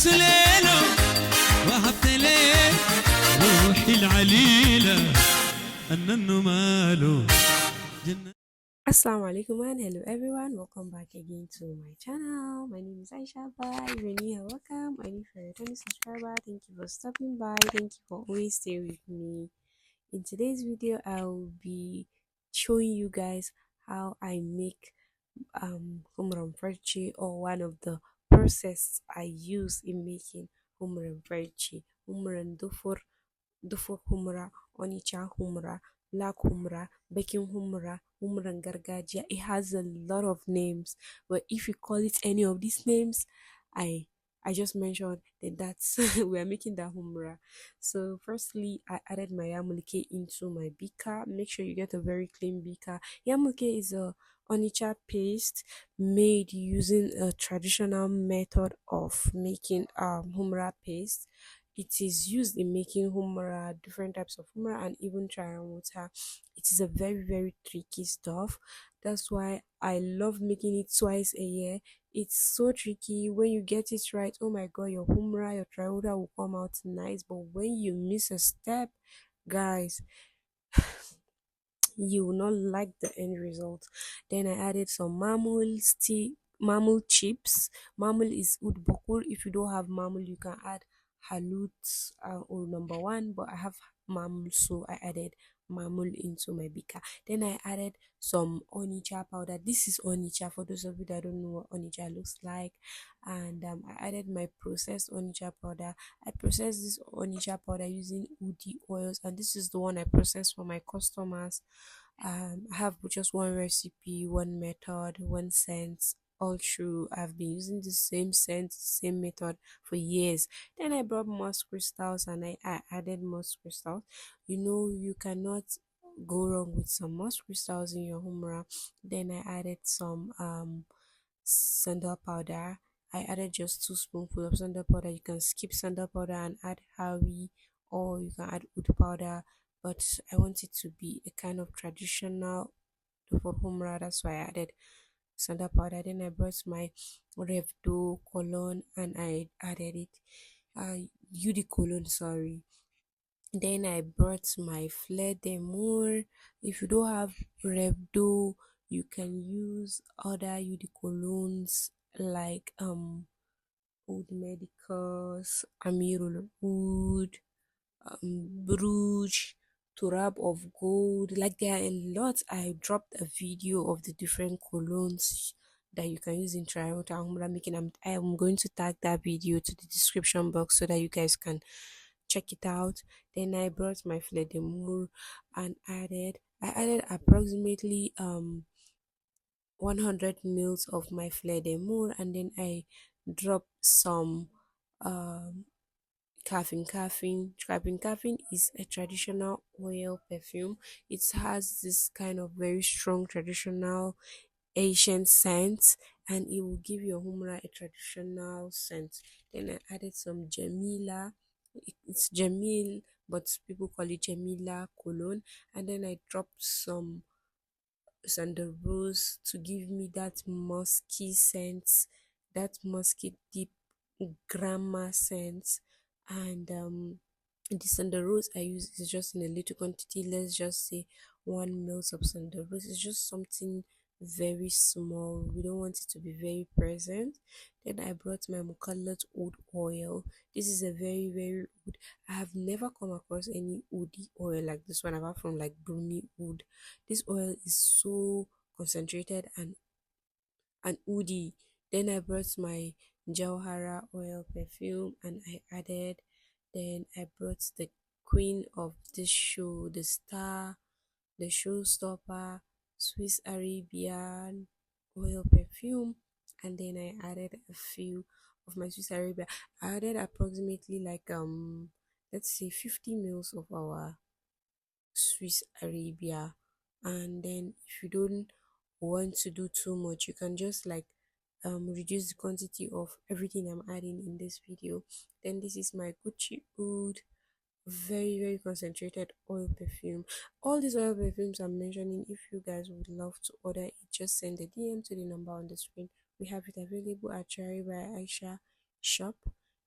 سليلو وهبت ليه روحي العليلة أننو ماله جنة. Assalamu alaikum and hello everyone, welcome back again to my channel. My name is Aisha. If you're new here, welcome, and if you're a returning subscriber, thank you for stopping by. Thank you for always staying with me. In today's video I will be showing you guys how I make Khumran Farche, or one of the process I use in making Khumran Farche. Khumran Dufr Khumra, Onicha Khumra, Black Khumra, Baking Khumra, Khumran Gargajia. It has a lot of names, but if you call it any of these names, I I just mentioned that that's we are making the humra. So firstly, I added my yamulke into my beaker. Make sure you get a very clean beaker. Yamulke is a onicha paste made using a traditional method of making humra paste. It is used in making humra, different types of humra, and even trial water. It is a very tricky stuff. That's why I love making it twice a year. It's so tricky. When you get it right, oh my god, your humra, your trial water will come out nice. But when you miss a step, guys, you will not like the end result. Then I added some mamul chips. Mamul is ud bokur. If you don't have mamul, you can add halut or number one, but I have mamul, so I added mamul into my bika. Then I added some onicha powder. This is onicha for those of you that don't know what onicha looks like. And I added my processed onicha powder. I processed this onicha powder using udi oils, and this is the one I process for my customers. I have just one recipe, one method, one scent. All true. I've been using the same scent, same method for years. Then I brought moss crystals, and I added moss crystals. You know, you cannot go wrong with some moss crystals in your humra. Then I added some sandal powder. I added just 2 spoonfuls of sandal powder. You can skip sandal powder and add Harry, or you can add wood powder, but I want it to be a kind of traditional for humra. That's why I added sandal powder. Then I brought my Revdo cologne and I added it. UD cologne, sorry. Then I brought my Fleur d'Amour. If you don't have Revdo, you can use other UD colognes like Oud Medicus, Amirul Oud, Bruges, Turab of Gold. Like there are a lot. I dropped a video of the different colognes that you can use in Toronto Humra making. I am going to tag that video to the description box so that you guys can check it out. Then I brought my Fleur d'Amour and I added approximately 100 mils of my Fleur d'Amour, and then I dropped some um Caffeine is a traditional oil perfume. It has this kind of very strong traditional Asian scent, and it will give your humra a traditional scent. Then I added some Jamila. It's Jamil, but people call it Jamila cologne. And then I dropped some sandalwood to give me that musky scent, that musky deep grammar scent. And the sandalwood I use is just in a little quantity. Let's just say 1 ml of sandalwood. It's just something very small. We don't want it to be very present. Then I brought my mukalat oud oil. This is a very oud. I have never come across any woody oil like this one apart from like bruni wood. This oil is so concentrated and woody. Then I brought my Jawhara oil perfume and I added. Then I brought the queen of this show, the star, the showstopper, Swiss Arabian oil perfume, and then I added a few of my Swiss Arabia. I added approximately like let's say 50 mils of our Swiss Arabia. And then if you don't want to do too much, you can just like reduce the quantity of everything I'm adding in this video. Then this is my Gucci Oud very concentrated oil perfume. All these oil perfumes I'm mentioning, if you guys would love to order it, just send a DM to the number on the screen. We have it available at Cherry by Aisha shop.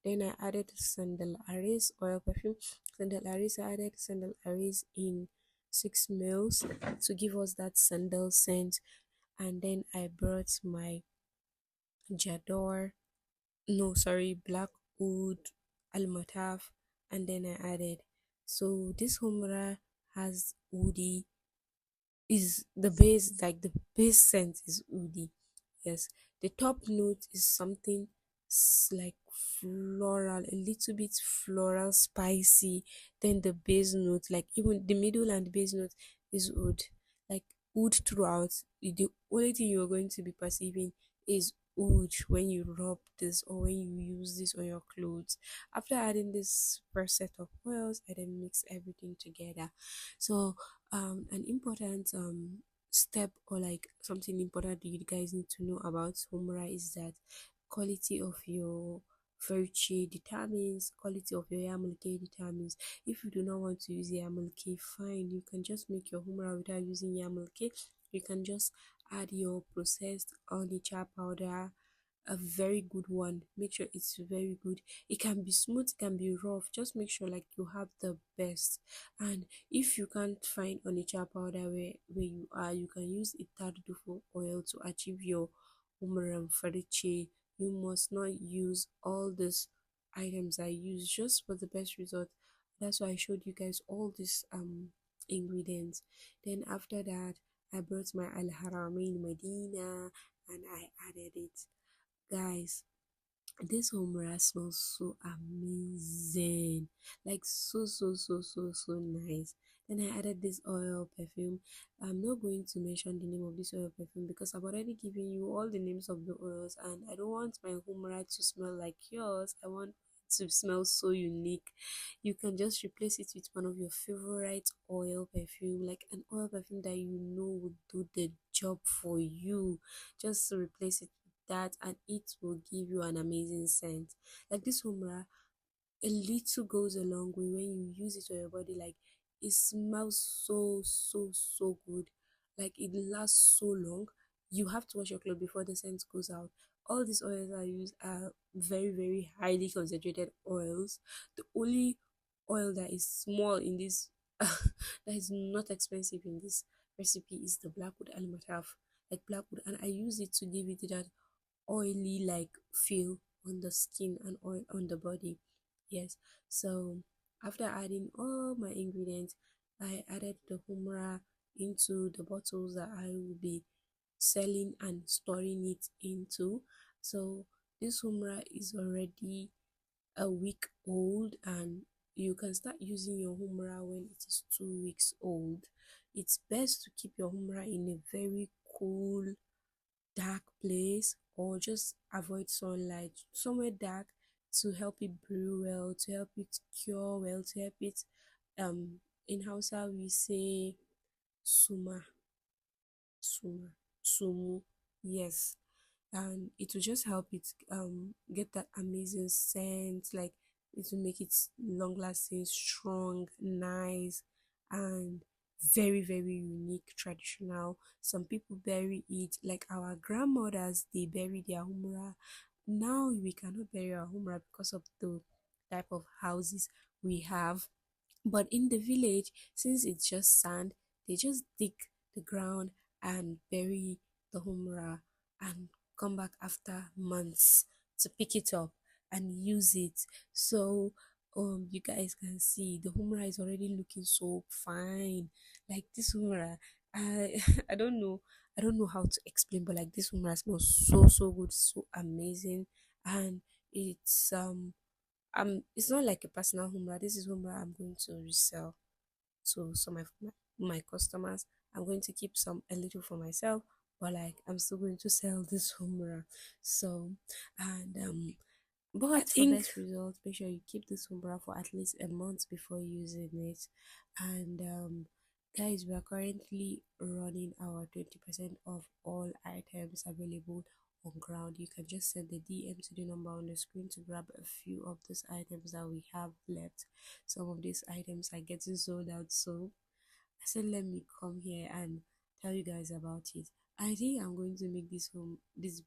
Then I added sandal aris oil perfume. Sandal aris, I added sandal aris in 6 mils to give us that sandal scent. And then I brought my Jador, no, sorry, black wood, almataf, and then I added. So this Khumra has woody, is the base, like the base scent is woody. Yes, the top note is something like floral, a little bit floral, spicy. Then the base note, like even the middle and the base note, is wood, like wood throughout. The only thing you're going to be perceiving is wood when you rub this or when you use this on your clothes. After adding this first set of oils, I then mix everything together. So an important step, or like something important that you guys need to know about Humra is that quality of your Farche determines quality of your Yamulke determines. If you do not want to use Yamulke, fine, you can just make your Humra without using Yamulke. You can just add your processed onicha powder, a very good one. Make sure it's very good. It can be smooth, it can be rough. Just make sure like you have the best. And if you can't find onicha powder where you are, you can use itar Dufr oil to achieve your umram fariche. You must not use all these items I use just for the best result. That's why I showed you guys all these ingredients. Then after that, I brought my al haramain medina and I added it. Guys, this homura smells so amazing, like so nice. Then I added this oil perfume. I'm not going to mention the name of this oil perfume because I've already given you all the names of the oils, and I don't want my homura to smell like yours. I want it to smell so unique. You can just replace it with one of your favorite oil perfume, like an oil perfume that you know would do the job for you. Just replace it that, and it will give you an amazing scent. Like this humra, a little goes a long way when you use it on your body. Like it smells so good. Like it lasts so long. You have to wash your clothes before the scent goes out. All these oils I use are very highly concentrated oils. The only oil that is small in this that is not expensive in this recipe is the blackwood alimataf, like blackwood, and I use it to give it that oily like feel on the skin and oil on the body. Yes. So after adding all my ingredients, I added the humra into the bottles that I will be selling and storing it into. So this humra is already a week old, and you can start using your humra when it is 2 weeks old. It's best to keep your humra in a very cool dark place, or just avoid sunlight somewhere dark to help it brew well, to help it cure well, to help it in Hausa we say suma, suma, sumu. Yes, and it will just help it get that amazing scent. Like it will make it long lasting, strong, nice, and very unique, traditional. Some people bury it like our grandmothers, they bury their humra. Now we cannot bury our humra because of the type of houses we have, but in the village, since it's just sand, they just dig the ground and bury the humra and come back after months to pick it up and use it. So you guys can see the humra is already looking so fine. Like this humra, I I don't know. I don't know how to explain, but like this humra smells so good, so amazing, and it's not like a personal humra. This is humra I'm going to resell to some of my customers. I'm going to keep some a little for myself, but like I'm still going to sell this humra. So and I but for think best results, make sure you keep this humra for at least a month before using it. And guys, we are currently running our 20% of all items available on ground. You can just send the DM to the number on the screen to grab a few of those items that we have left. Some of these items are getting sold out, so I said let me come here and tell you guys about it. I think I'm going to make this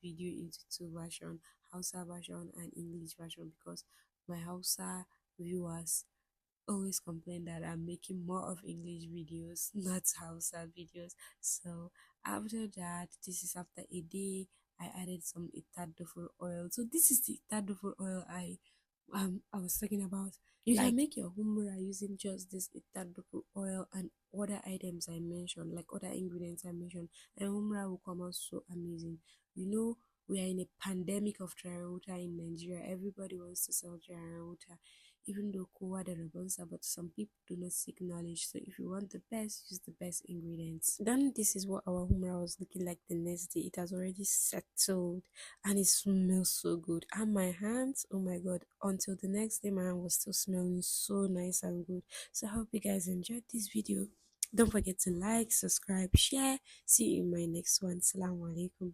video into two versions. Hausa version and English version because my Hausa viewers always complain that I'm making more of English videos, not Hausa videos. So after that, this is after a day, I added some Dufr oil. So this is the Dufr oil I was talking about. You can make your humra using just this Dufr oil and other items I mentioned, like other ingredients I mentioned, and humra will come out so amazing. You know, we are in a pandemic of trial water in Nigeria. Everybody wants to sell trial water, even though kowa da rabonsa, but some people do not seek knowledge. So if you want the best, use the best ingredients. Then this is what our humra was looking like the next day. It has already settled and it smells so good. And my hands, oh my god, until the next day my hand was still smelling so nice and good. So I hope you guys enjoyed this video. Don't forget to like, subscribe, share. See you in my next one. Assalamu alaikum.